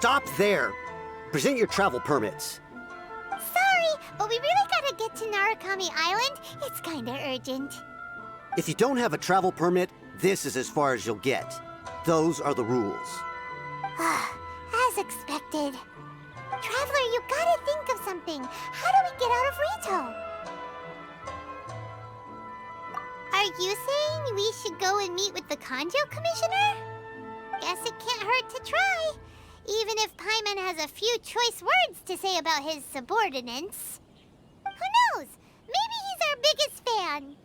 Stop there! Present your travel permits. Sorry, but we really gotta get to Narukami Island. It's kinda urgent. If you don't have a travel permit, this is as far as you'll get. Those are the rules. As expected. Traveler, you gotta think of something. How do we get out of Rito? Are you saying we should go and meet with the Kanjo Commissioner? Guess it can't hurt to try. Even if Paimon has a few choice words to say about his subordinates. Who knows? Maybe he's our biggest fan.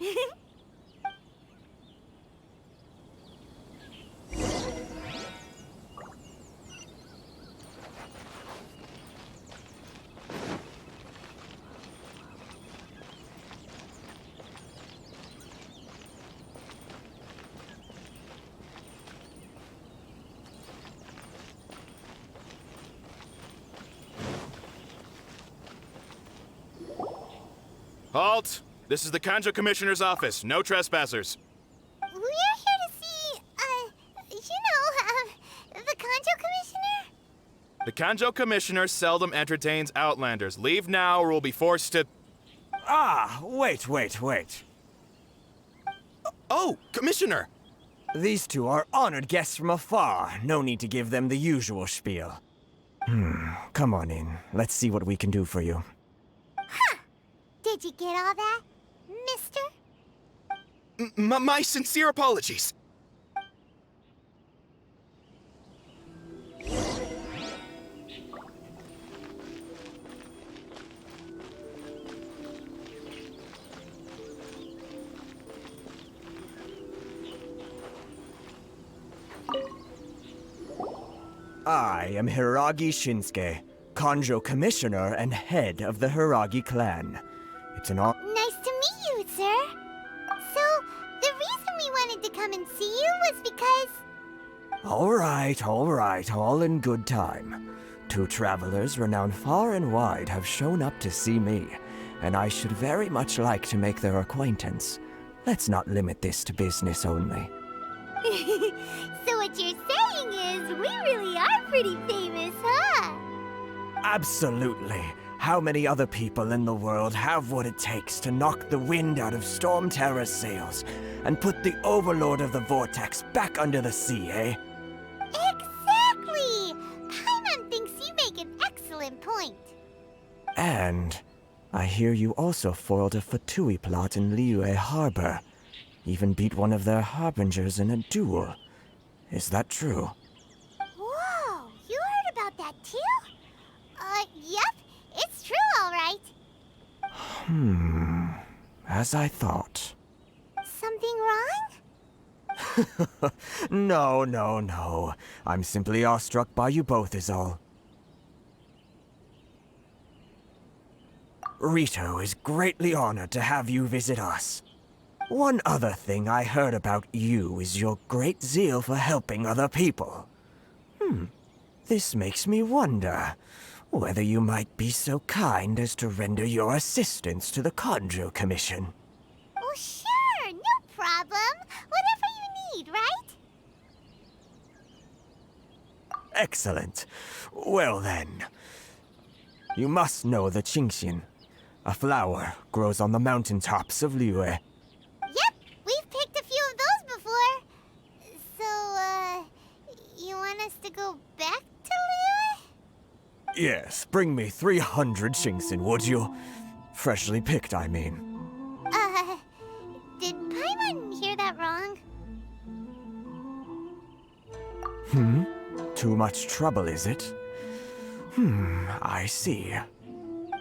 Halt! This is the Kanjo Commissioner's office. No trespassers. We're here to see, the Kanjo Commissioner? The Kanjo Commissioner seldom entertains Outlanders. Leave now or we'll be forced to... Ah, wait. Oh, Commissioner! These two are honored guests from afar. No need to give them the usual spiel. Come on in. Let's see what we can do for you. Did you get all that, mister? My sincere apologies. I am Hiragi Shinsuke, Kanjo Commissioner and head of the Hiragi clan. It's an honor. Nice to meet you, sir. So, the reason we wanted to come and see you was because... All right, all in good time. Two travelers renowned far and wide have shown up to see me, and I should very much like to make their acquaintance. Let's not limit this to business only. So what you're saying is, we really are pretty famous, huh? Absolutely. How many other people in the world have what it takes to knock the wind out of Storm Terror's sails and put the Overlord of the Vortex back under the sea, eh? Exactly! Paimon thinks you make an excellent point. And I hear you also foiled a Fatui plot in Liyue Harbor. Even beat one of their harbingers in a duel. Is that true? Whoa, you heard about that too? Yep, it's true, all right. As I thought. Something wrong? No. I'm simply awestruck by you both is all. Rito is greatly honored to have you visit us. One other thing I heard about you is your great zeal for helping other people. This makes me wonder whether you might be so kind as to render your assistance to the Kanjo Commission. Oh, sure, no problem. Whatever you need, right? Excellent. Well then, you must know the Qingxian. A flower grows on the mountaintops of Liyue. Yep, we've picked a few of those before. So, you want us to go back to Liyue? Yes, bring me 300 Qingxian, would you? Freshly picked, I mean. Did Paimon hear that wrong? Too much trouble, is it? I see.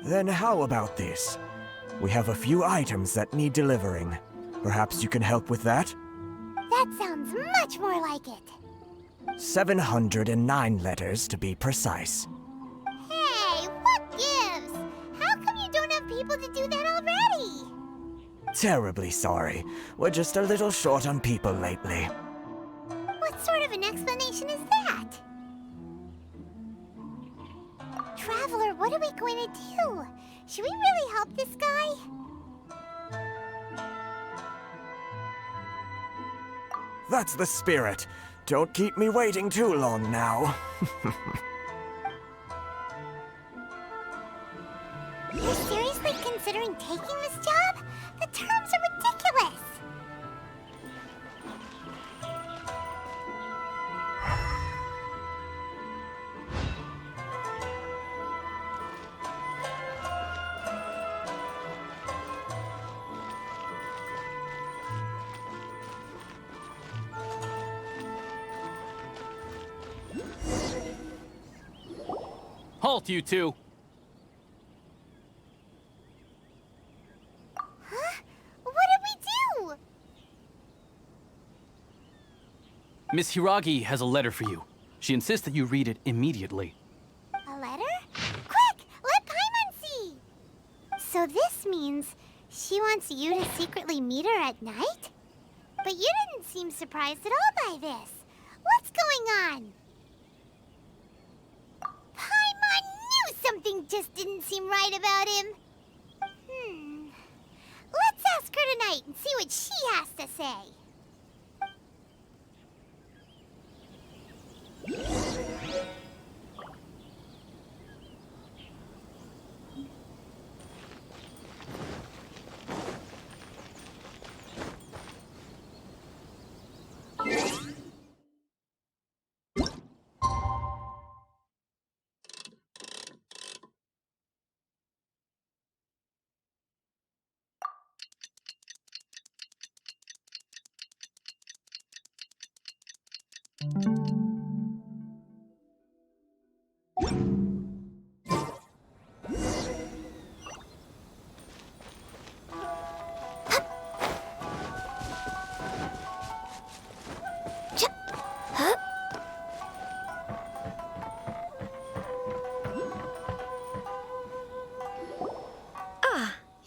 Then how about this? We have a few items that need delivering. Perhaps you can help with that? That sounds much more like it. 709 letters to be precise. Hey, what gives? How come you don't have people to do that already? Terribly sorry. We're just a little short on people lately. What sort of an explanation is that? Traveler, what are we going to do? Should we really help this guy? That's the spirit. Don't keep me waiting too long now. Halt, you two! Huh? What did we do? Miss Hiragi has a letter for you. She insists that you read it immediately. A letter? Quick! Let Paimon see! So this means she wants you to secretly meet her at night? But you didn't seem surprised at all by this. What's going on? Paimon knew something just didn't seem right about him. Let's ask her tonight and see what she has to say.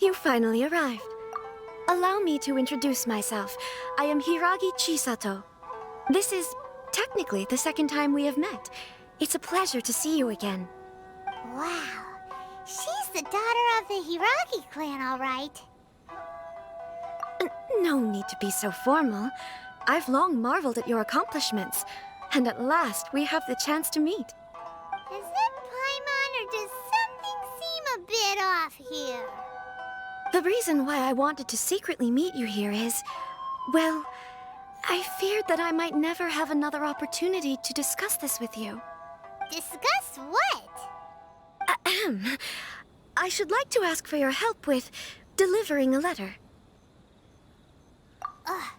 You finally arrived. Allow me to introduce myself. I am Hiragi Chisato. This is technically the second time we have met. It's a pleasure to see you again. Wow. She's the daughter of the Hiragi clan, all right. No need to be so formal. I've long marveled at your accomplishments, and at last we have the chance to meet. Is it Paimon, or does something seem a bit off here? The reason why I wanted to secretly meet you here is, well, I feared that I might never have another opportunity to discuss this with you. Discuss what? Ahem. I should like to ask for your help with delivering a letter. Ugh,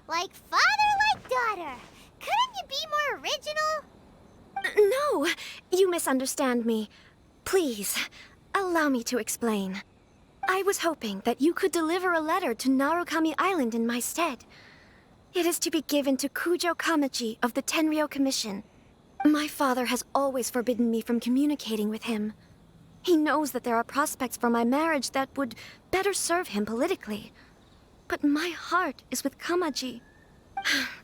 like father, like daughter. Couldn't you be more original? No, you misunderstand me. Please, allow me to explain. I was hoping that you could deliver a letter to Narukami Island in my stead. It is to be given to Kujo Kamachi of the Tenryou Commission. My father has always forbidden me from communicating with him. He knows that there are prospects for my marriage that would better serve him politically. But my heart is with Kamaji.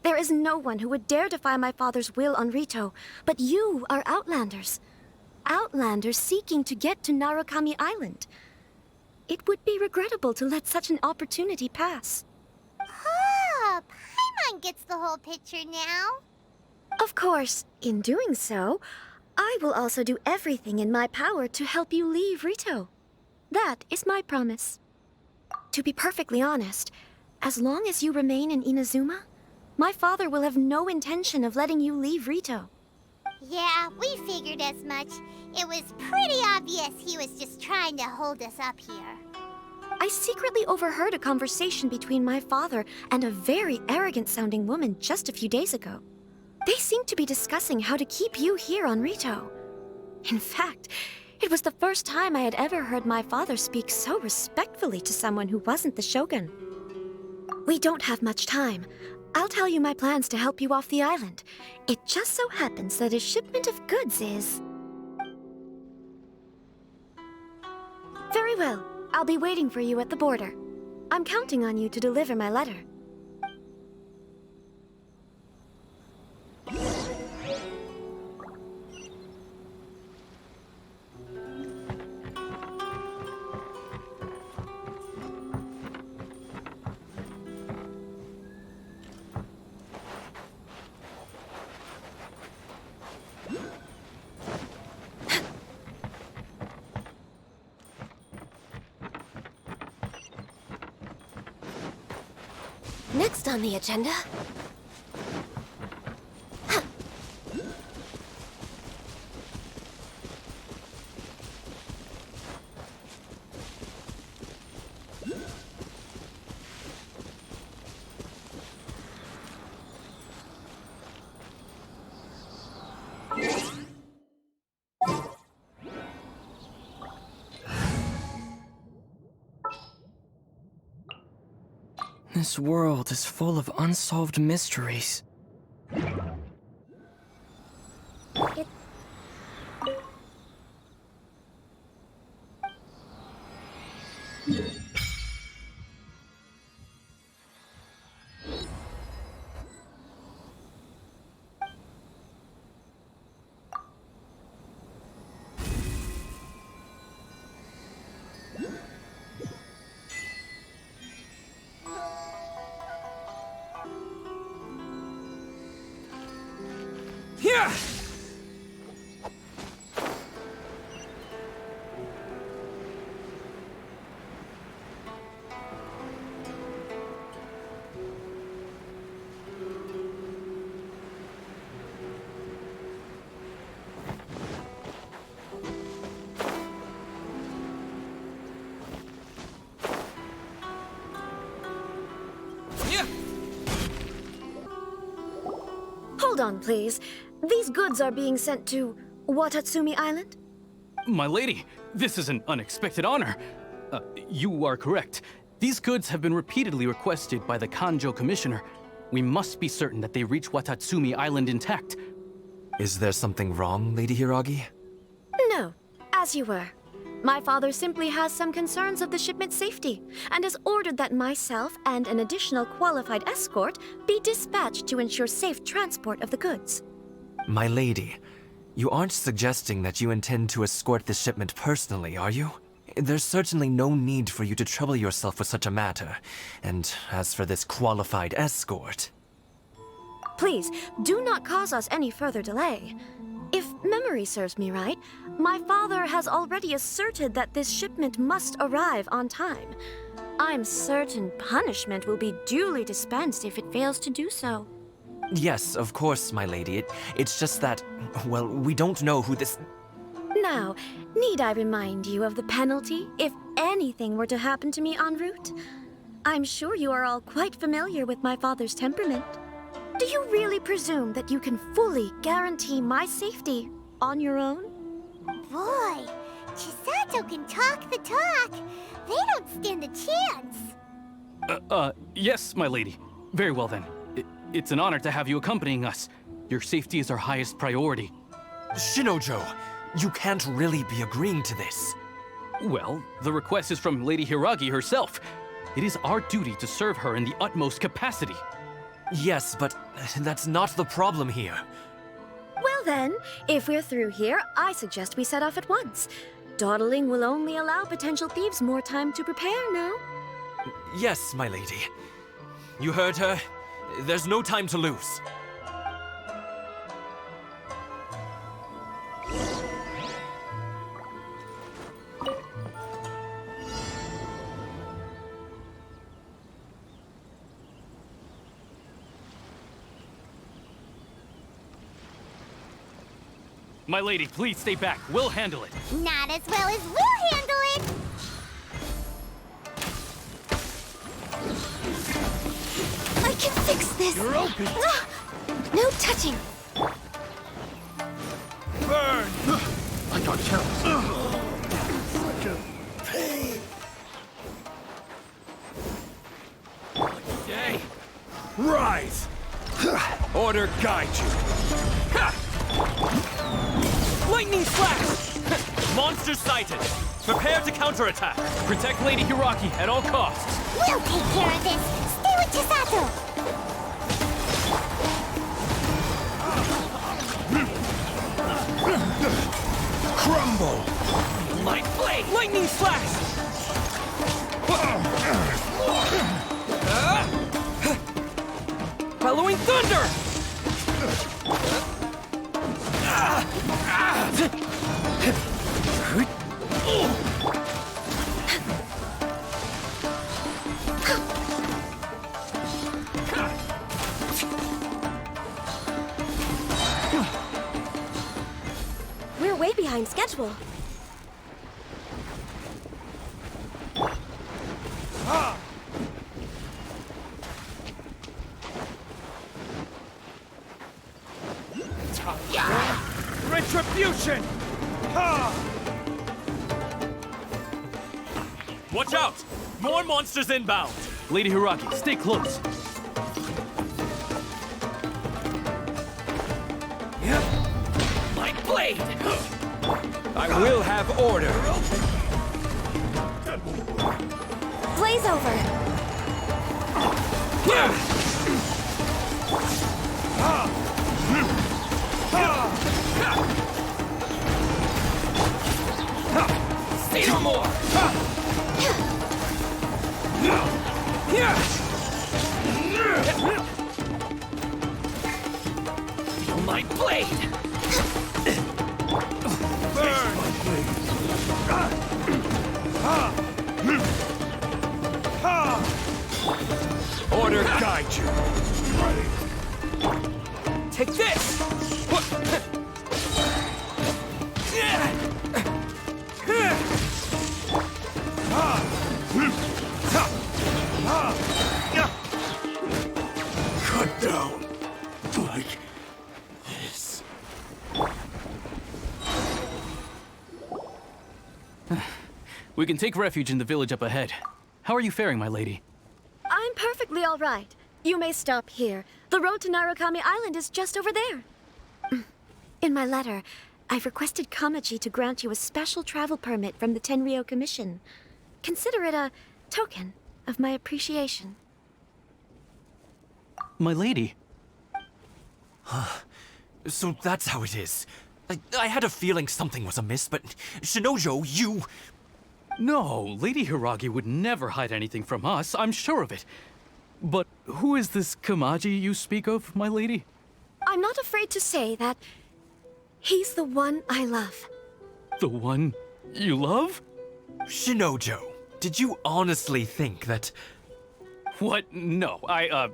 There is no one who would dare defy my father's will on Rito, but you are Outlanders. Outlanders seeking to get to Narukami Island. It would be regrettable to let such an opportunity pass. Oh, Paimon gets the whole picture now. Of course, in doing so, I will also do everything in my power to help you leave Rito. That is my promise. To be perfectly honest, as long as you remain in Inazuma, my father will have no intention of letting you leave Rito. Yeah, we figured as much. It was pretty obvious he was just trying to hold us up here. I secretly overheard a conversation between my father and a very arrogant-sounding woman just a few days ago. They seemed to be discussing how to keep you here on Rito. In fact, it was the first time I had ever heard my father speak so respectfully to someone who wasn't the Shogun. We don't have much time. I'll tell you my plans to help you off the island. It just so happens that a shipment of goods is... Very well. I'll be waiting for you at the border. I'm counting on you to deliver my letter. Next on the agenda... This world is full of unsolved mysteries. Yeah! Hold on, please. These goods are being sent to Watatsumi Island? My lady, this is an unexpected honor. You are correct. These goods have been repeatedly requested by the Kanjo Commissioner. We must be certain that they reach Watatsumi Island intact. Is there something wrong, Lady Hiragi? No, as you were. My father simply has some concerns of the shipment's safety, and has ordered that myself and an additional qualified escort be dispatched to ensure safe transport of the goods. My lady, you aren't suggesting that you intend to escort the shipment personally, are you? There's certainly no need for you to trouble yourself with such a matter. And as for this qualified escort... Please, do not cause us any further delay. If memory serves me right, my father has already asserted that this shipment must arrive on time. I'm certain punishment will be duly dispensed if it fails to do so. Yes, of course, my lady. It's just that, well, we don't know who this... Now, need I remind you of the penalty if anything were to happen to me en route? I'm sure you are all quite familiar with my father's temperament. Do you really presume that you can fully guarantee my safety on your own? Boy, Chisato can talk the talk. They don't stand a chance. Yes, my lady. Very well then. It's an honor to have you accompanying us. Your safety is our highest priority. Shinojo, you can't really be agreeing to this. Well, the request is from Lady Hiragi herself. It is our duty to serve her in the utmost capacity. Yes, but that's not the problem here. Well then, if we're through here, I suggest we set off at once. Dawdling will only allow potential thieves more time to prepare, no? Yes, my lady. You heard her. There's no time to lose. My lady, please stay back. We'll handle it. Not as well as we'll handle it. I can fix this. You're open. No touching. Burn! I got chance. Such a pain. Okay. Rise! Order guide you. Ha! Lightning slash! Monster sighted! Prepare to counterattack! Protect Lady Hiragi at all costs. We'll take care of this. Stay with Chisato. Crumble! Light blade! Lightning slash! Bellowing thunder! We're way behind schedule. Retribution! Ha! Watch out! More monsters inbound! Lady Hiraki, stay close. My blade! I will have order. Blaze over. Say no more! Feel my blade! Burn! Order guide you! Take this! Cut down like this. We can take refuge in the village up ahead. How are you faring, my lady? I'm perfectly all right. You may stop here. The road to Narukami Island is just over there. In my letter, I've requested Kamaji to grant you a special travel permit from the Tenryou Commission. Consider it a token of my appreciation. My lady. So that's how it is. I had a feeling something was amiss, but Shinojo, you... No, Lady Hiragi would never hide anything from us, I'm sure of it. But who is this Kamaji you speak of, my lady? I'm not afraid to say that he's the one I love. The one you love? Shinojo, did you honestly think that... What? No, I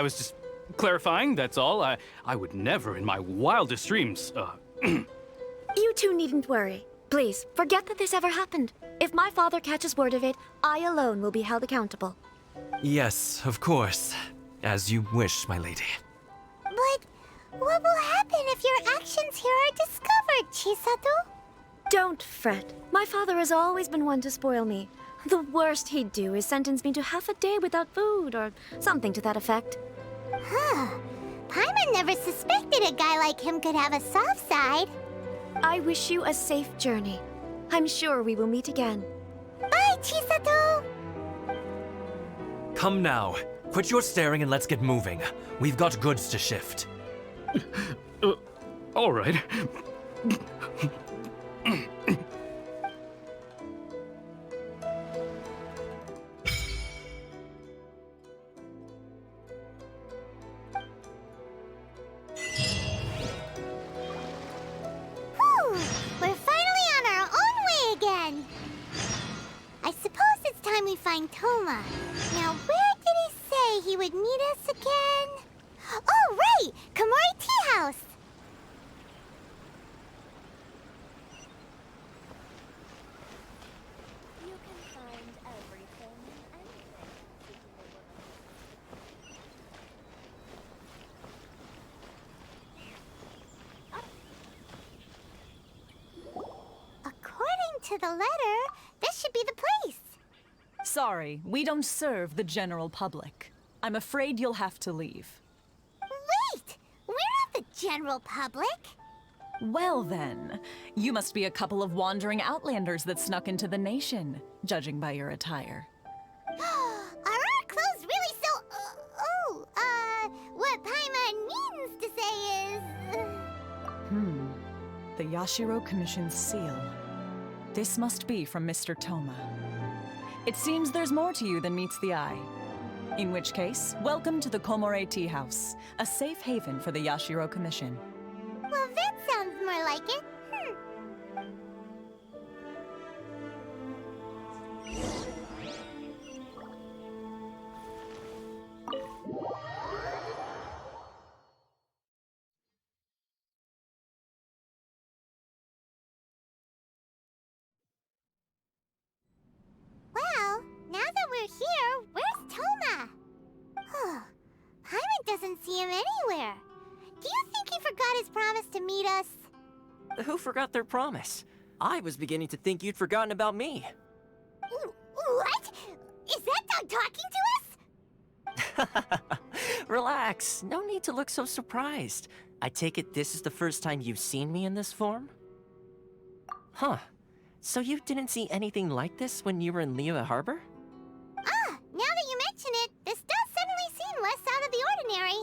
was just clarifying, that's all. I would never in my wildest dreams, You two needn't worry. Please, forget that this ever happened. If my father catches word of it, I alone will be held accountable. Yes, of course. As you wish, my lady. But what will happen if your actions here are discovered, Chisato? Don't fret. My father has always been one to spoil me. The worst he'd do is sentence me to half a day without food, or something to that effect. Huh. Paimon never suspected a guy like him could have a soft side. I wish you a safe journey. I'm sure we will meet again. Bye, Chisato! Come now. Quit your staring and let's get moving. We've got goods to shift. all right. Whew! We're finally on our own way again! I suppose it's time we find Toma. Now, where did he say he would meet us again? Oh, right! Komori Tea House! You can find everything and According to the letter, this should be the place. Sorry, we don't serve the general public. I'm afraid you'll have to leave. Wait! We're not the general public. Well then, you must be a couple of wandering outlanders that snuck into the nation, judging by your attire. Are our clothes really so... what Paimon means to say is... The Yashiro Commission's seal. This must be from Mr. Toma. It seems there's more to you than meets the eye. In which case, welcome to the Komore Tea House, a safe haven for the Yashiro Commission. Well, that sounds more like it. Well, now that we're here, where's Toma? Paimon doesn't see him anywhere. Do you think he forgot his promise to meet us? Who forgot their promise? I was beginning to think you'd forgotten about me. What? Is that dog talking to us? Relax, no need to look so surprised. I take it this is the first time you've seen me in this form? Huh. So you didn't see anything like this when you were in Liyue Harbor? Ah, now that you mention it, this does suddenly seem less out of the ordinary.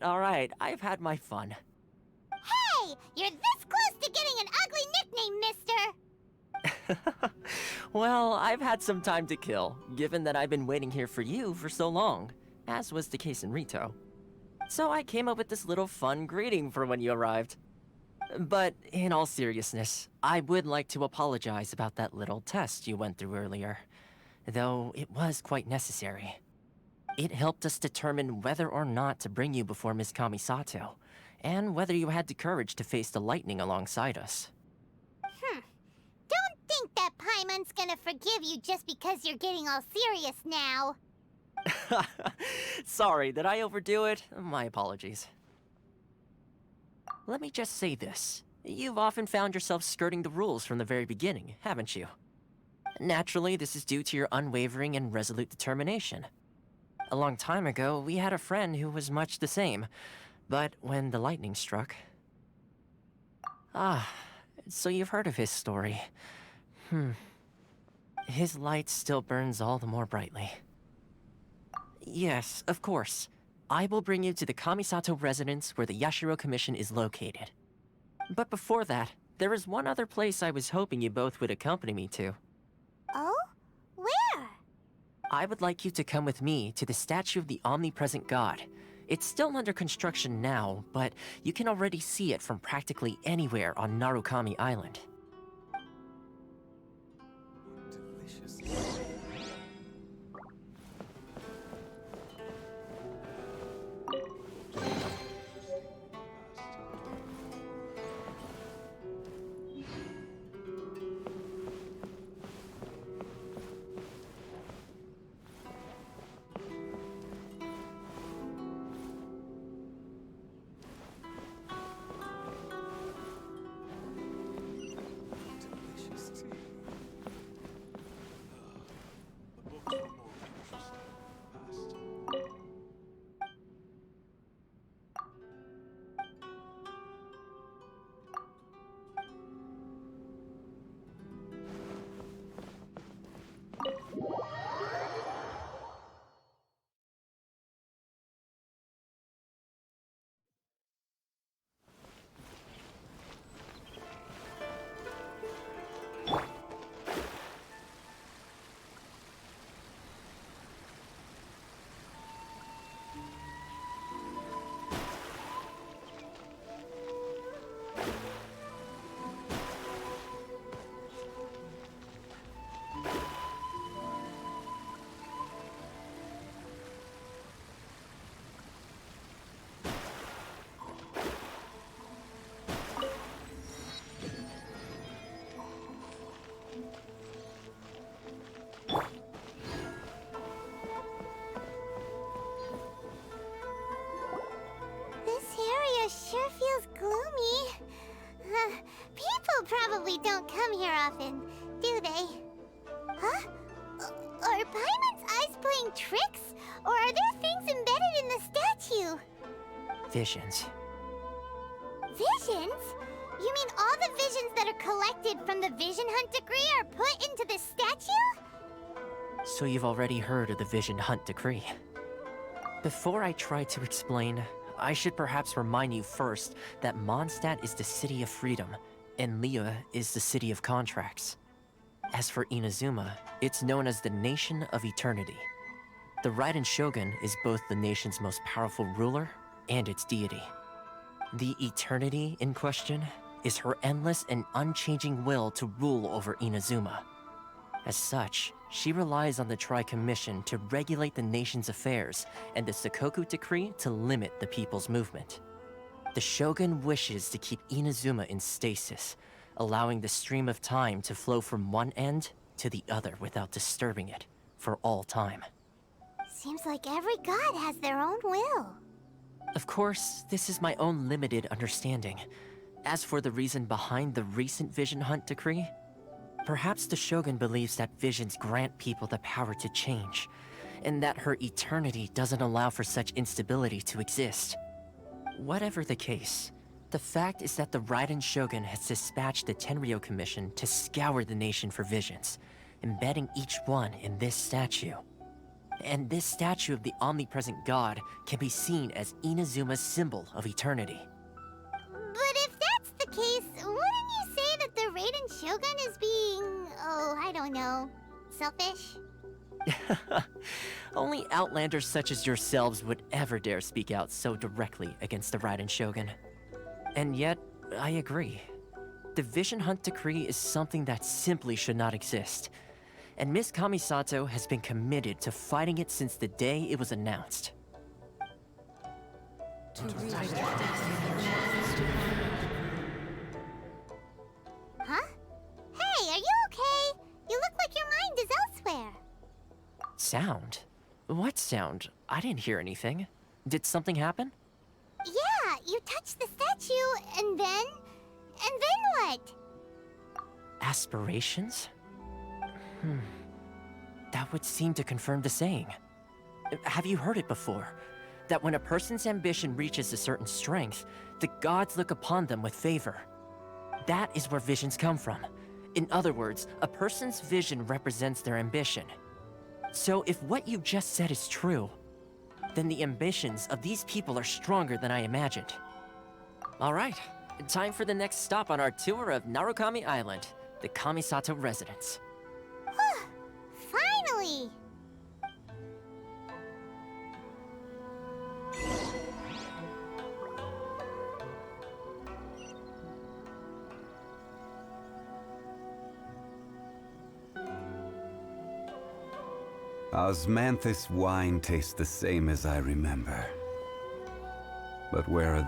Alright, I've had my fun. Hey, you're this close to getting an ugly nickname, mister! Well, I've had some time to kill, given that I've been waiting here for you for so long, as was the case in Rito. So I came up with this little fun greeting for when you arrived. But in all seriousness, I would like to apologize about that little test you went through earlier, though it was quite necessary. It helped us determine whether or not to bring you before Ms. Kamisato, and whether you had the courage to face the lightning alongside us. Don't think that Paimon's gonna forgive you just because you're getting all serious now. Sorry, did I overdo it? My apologies. Let me just say this. You've often found yourself skirting the rules from the very beginning, haven't you? Naturally, this is due to your unwavering and resolute determination. A long time ago, we had a friend who was much the same, but when the lightning struck... Ah, so you've heard of his story. His light still burns all the more brightly. Yes, of course. I will bring you to the Kamisato residence where the Yashiro Commission is located. But before that, there is one other place I was hoping you both would accompany me to. Oh? Where? I would like you to come with me to the statue of the omnipresent god. It's still under construction now, but you can already see it from practically anywhere on Narukami Island. Sure feels gloomy. People probably don't come here often, do they? Huh? Are Paimon's eyes playing tricks? Or are there things embedded in the statue? Visions. Visions? You mean all the visions that are collected from the Vision Hunt decree are put into this statue? So you've already heard of the Vision Hunt decree. Before I try to explain, I should perhaps remind you first that Mondstadt is the city of freedom, and Liyue is the city of contracts. As for Inazuma, it's known as the Nation of Eternity. The Raiden Shogun is both the nation's most powerful ruler and its deity. The Eternity in question is her endless and unchanging will to rule over Inazuma. As such, she relies on the Tri-Commission to regulate the nation's affairs and the Sakoku Decree to limit the people's movement. The Shogun wishes to keep Inazuma in stasis, allowing the stream of time to flow from one end to the other without disturbing it for all time. Seems like every god has their own will. Of course, this is my own limited understanding. As for the reason behind the recent Vision Hunt decree, Perhaps the Shogun believes that visions grant people the power to change, and that her eternity doesn't allow for such instability to exist. Whatever the case, the fact is that the Raiden Shogun has dispatched the Tenryou Commission to scour the nation for visions, embedding each one in this statue. And this statue of the omnipresent god can be seen as Inazuma's symbol of eternity. But if that's the case, wouldn't you say that the Raiden Shogun is being, I don't know, selfish? Only outlanders such as yourselves would ever dare speak out so directly against the Raiden Shogun. And yet, I agree. The Vision Hunt Decree is something that simply should not exist. And Miss Kamisato has been committed to fighting it since the day it was announced. Huh? Hey, are you okay? You look like your mind is elsewhere. Sound? What sound? I didn't hear anything. Did something happen? Yeah, you touched the statue, and then what? Aspirations? That would seem to confirm the saying. Have you heard it before? That when a person's ambition reaches a certain strength, the gods look upon them with favor. That is where visions come from. In other words, a person's vision represents their ambition. So if what you just said is true, then the ambitions of these people are stronger than I imagined. All right, time for the next stop on our tour of Narukami Island, the Kamisato residence. Finally! Osmanthus wine tastes the same as I remember. But where are